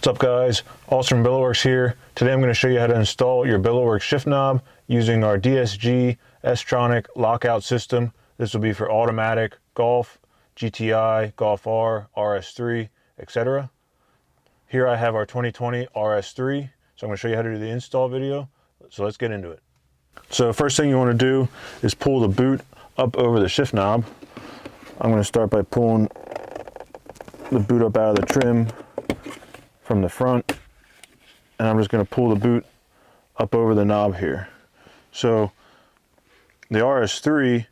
What's up guys, Austin from Billetworkz here. Today I'm going to show you how to install your Billetworkz shift knob using our DSG S-tronic lockout system. This will be for automatic Golf, GTI, Golf R, RS3, etc. Here I have our 2020 RS3, so I'm going to show you how to do the install video. So let's get into it. So first thing you want to do is pull the boot up over the shift knob. I'm going to start by pulling the boot up out of the trim from the front, and I'm just going to pull the boot up over the knob here. So the RS3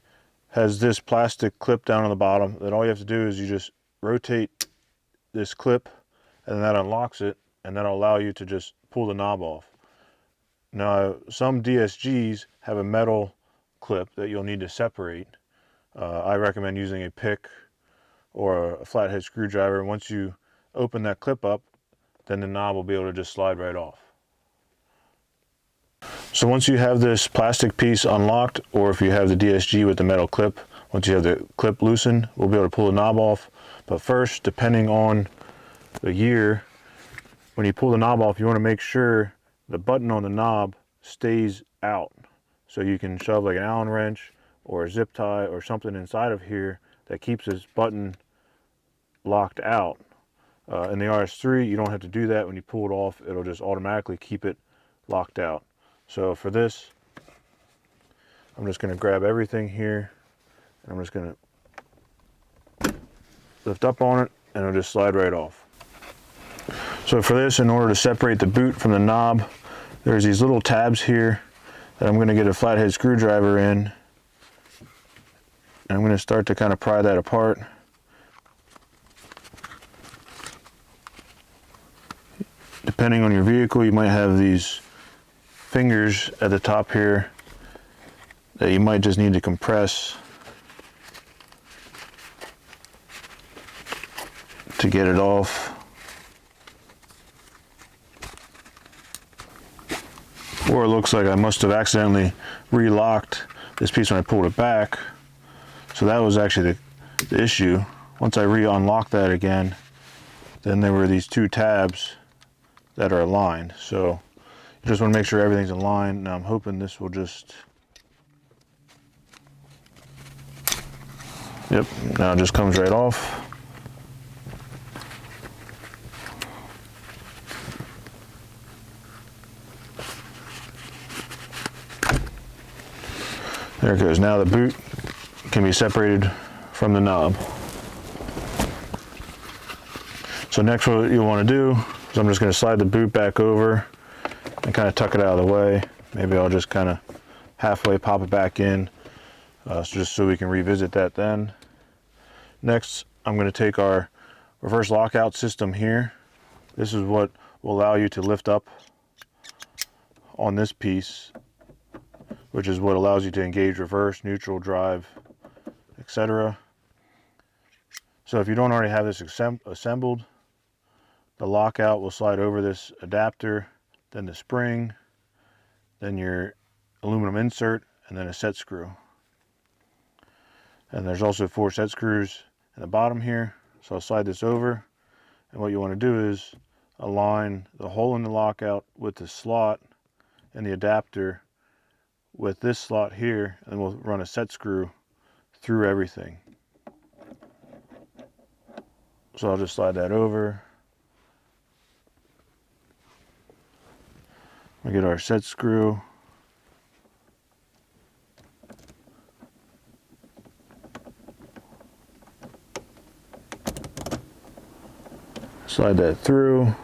has this plastic clip down on the bottom that all you have to do is you just rotate this clip and that unlocks it, and that'll allow you to just pull the knob off. Now some DSGs have a metal clip that you'll need to separate. I recommend using a pick or a flathead screwdriver. Once you open that clip up, then the knob will be able to just slide right off. So once you have this plastic piece unlocked, or if you have the DSG with the metal clip, once you have the clip loosened, we'll be able to pull the knob off. But first, depending on the year, when you pull the knob off, you want to make sure the button on the knob stays out. So you can shove like an Allen wrench or a zip tie or something inside of here that keeps this button locked out. In the RS3, you don't have to do that. When you pull it off, it'll just automatically keep it locked out. So for this, I'm just going to grab everything here, and I'm just going to lift up on it, and it'll just slide right off. So for this, in order to separate the boot from the knob, there's these little tabs here that I'm going to get a flathead screwdriver in, and I'm going to start to kind of pry that apart. Depending on your vehicle, you might have these fingers at the top here that you might just need to compress to get it off. Or it looks like I must have accidentally relocked this piece when I pulled it back. So that was actually the issue. Once I re-unlocked that again, then there were these two tabs that are aligned. So you just want to make sure everything's aligned. Now I'm hoping this will just, yep, now it just comes right off. There it goes. Now the boot can be separated from the knob. So next what you'll want to do is I'm just going to slide the boot back over and kind of tuck it out of the way. Maybe I'll just kind of halfway pop it back in, just so we can revisit that then. Next, I'm going to take our reverse lockout system here. This is what will allow you to lift up on this piece, which is what allows you to engage reverse, neutral, drive, etc. So if you don't already have this assembled, the lockout will slide over this adapter, then the spring, then your aluminum insert, and then a set screw. And there's also 4 set screws in the bottom here. So I'll slide this over, and what you want to do is align the hole in the lockout with the slot and the adapter with this slot here, and then we'll run a set screw through everything. So I'll just slide that over. We get our set screw. Slide that through.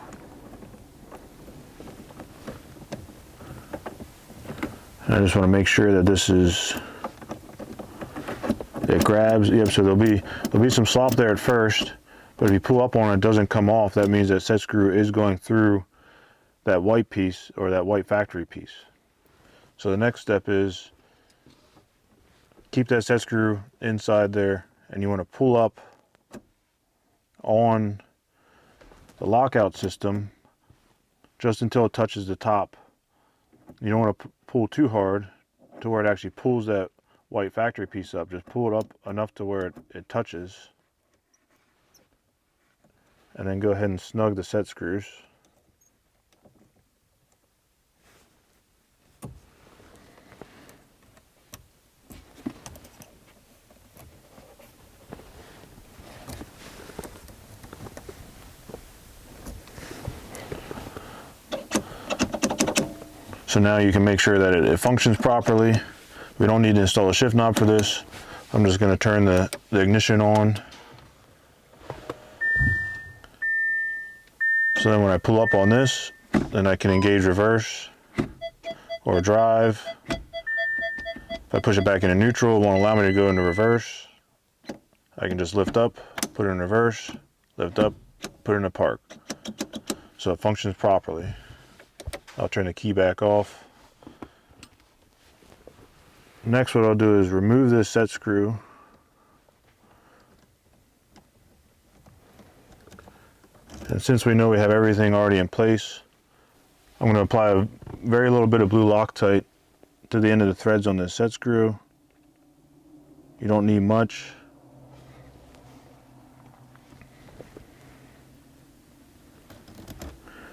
And I just want to make sure that this is, it grabs. Yep, so there'll be some slop there at first, but if you pull up on it, it doesn't come off. That means that set screw is going through that white piece, or that white factory piece. So the next step is keep that set screw inside there, and you want to pull up on the lockout system just until it touches the top. You don't want to pull too hard to where it actually pulls that white factory piece up. Just pull it up enough to where it touches, and then go ahead and snug the set screws. So now you can make sure that it functions properly. We don't need to install a shift knob for this. I'm just going to turn the ignition on. So then when I pull up on this, then I can engage reverse or drive. If I push it back into neutral, it won't allow me to go into reverse. I can just lift up, put it in reverse, lift up, put it in park. So it functions properly. I'll turn the key back off. Next, what I'll do is remove this set screw. And since we know we have everything already in place, I'm going to apply a very little bit of blue Loctite to the end of the threads on this set screw. You don't need much.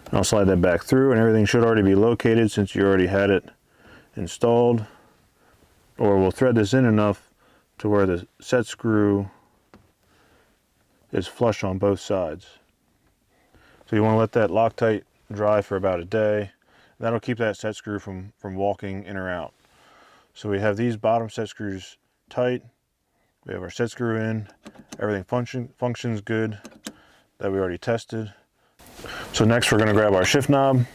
And I'll slide that back through, and everything should already be located since you already had it installed. Or we'll thread this in enough to where the set screw is flush on both sides. So you want to let that Loctite dry for about a day. That'll keep that set screw from walking in or out. So we have these bottom set screws tight. We have our set screw in. Everything functions good that we already tested. So next we're going to grab our shift knob.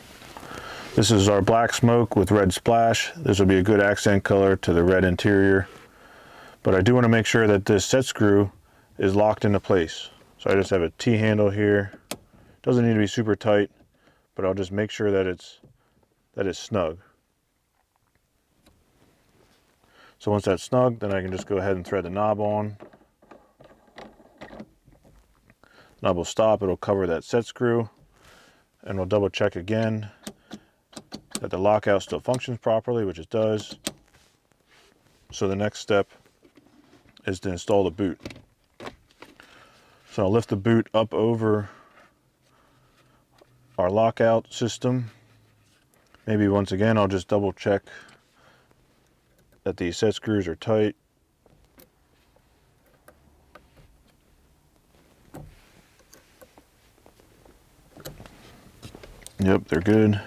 This is our black smoke with red splash. This will be a good accent color to the red interior. But I do want to make sure that this set screw is locked into place. So I just have a T-handle here. Doesn't need to be super tight, but I'll just make sure that it's snug. So once that's snug, then I can just go ahead and thread the knob on. Knob will stop, it'll cover that set screw, and we'll double check again that the lockout still functions properly, which it does. So the next step is to install the boot. So I'll lift the boot up over our lockout system. Maybe once again I'll just double check that these set screws are tight. Yep, they're good.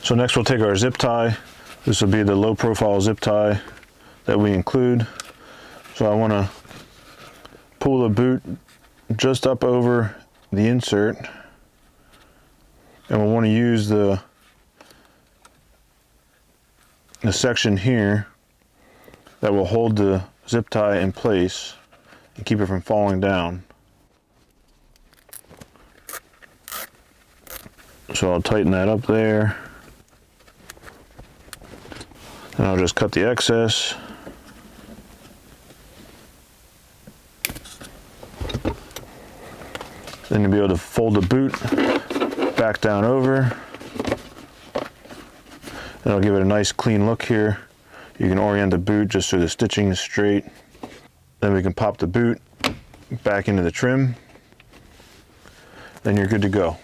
So next we'll take our zip tie. This will be the low profile zip tie that we include. So I want to pull the boot just up over the insert, and we'll want to use the section here that will hold the zip tie in place and keep it from falling down. So I'll tighten that up there, and I'll just cut the excess. Then you'll be able to fold the boot back down over. That'll give it a nice clean look here. You can orient the boot just so the stitching is straight. Then we can pop the boot back into the trim. Then you're good to go.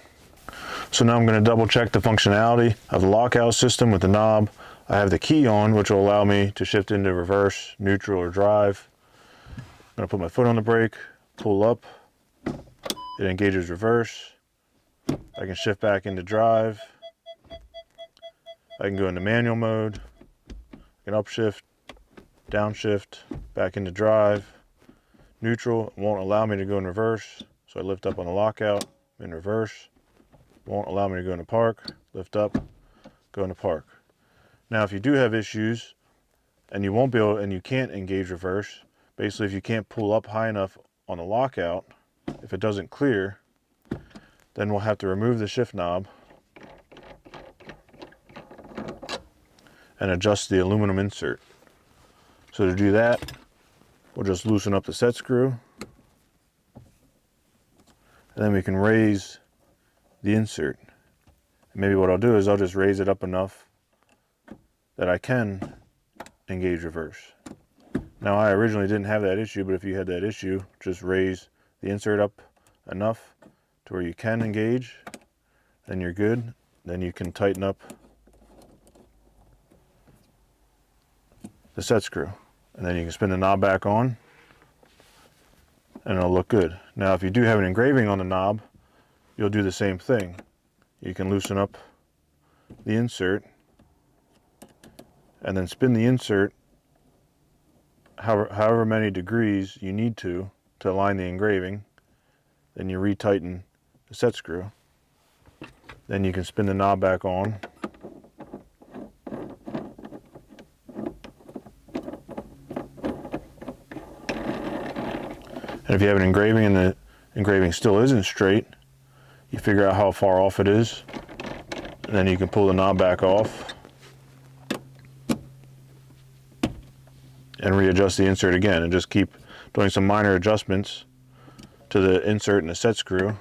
So now I'm going to double check the functionality of the lockout system with the knob. I have the key on, which will allow me to shift into reverse, neutral, or drive. I'm going to put my foot on the brake, pull up. It engages reverse. I can shift back into drive. I can go into manual mode. I can upshift, downshift, back into drive. Neutral won't allow me to go in reverse, so I lift up on the lockout, in reverse. Won't allow me to go into park, lift up, go into park. Now if you do have issues and you won't be able, and you can't engage reverse, basically if you can't pull up high enough on the lockout, if it doesn't clear, then we'll have to remove the shift knob and adjust the aluminum insert. So to do that, we'll just loosen up the set screw, and then we can raise the insert. And maybe what I'll do is I'll just raise it up enough that I can engage reverse. Now I originally didn't have that issue, but if you had that issue, just raise the insert up enough to where you can engage, then you're good. Then you can tighten up the set screw, and then you can spin the knob back on and it'll look good. Now if you do have an engraving on the knob, you'll do the same thing. you can loosen up the insert and then spin the insert however many degrees you need to align the engraving. Then you retighten the set screw. Then you can spin the knob back on. And if you have an engraving and the engraving still isn't straight, you figure out how far off it is, and then you can pull the knob back off and readjust the insert again, and just keep doing some minor adjustments to the insert and the set screw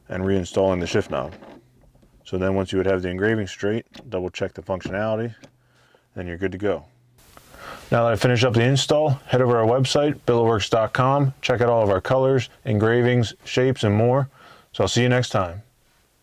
and reinstalling the shift knob. So then once you would have the engraving straight, double check the functionality, then you're good to go. Now that I finished up the install, head over to our website, billetworkz.com, check out all of our colors, engravings, shapes, and more. So I'll see you next time.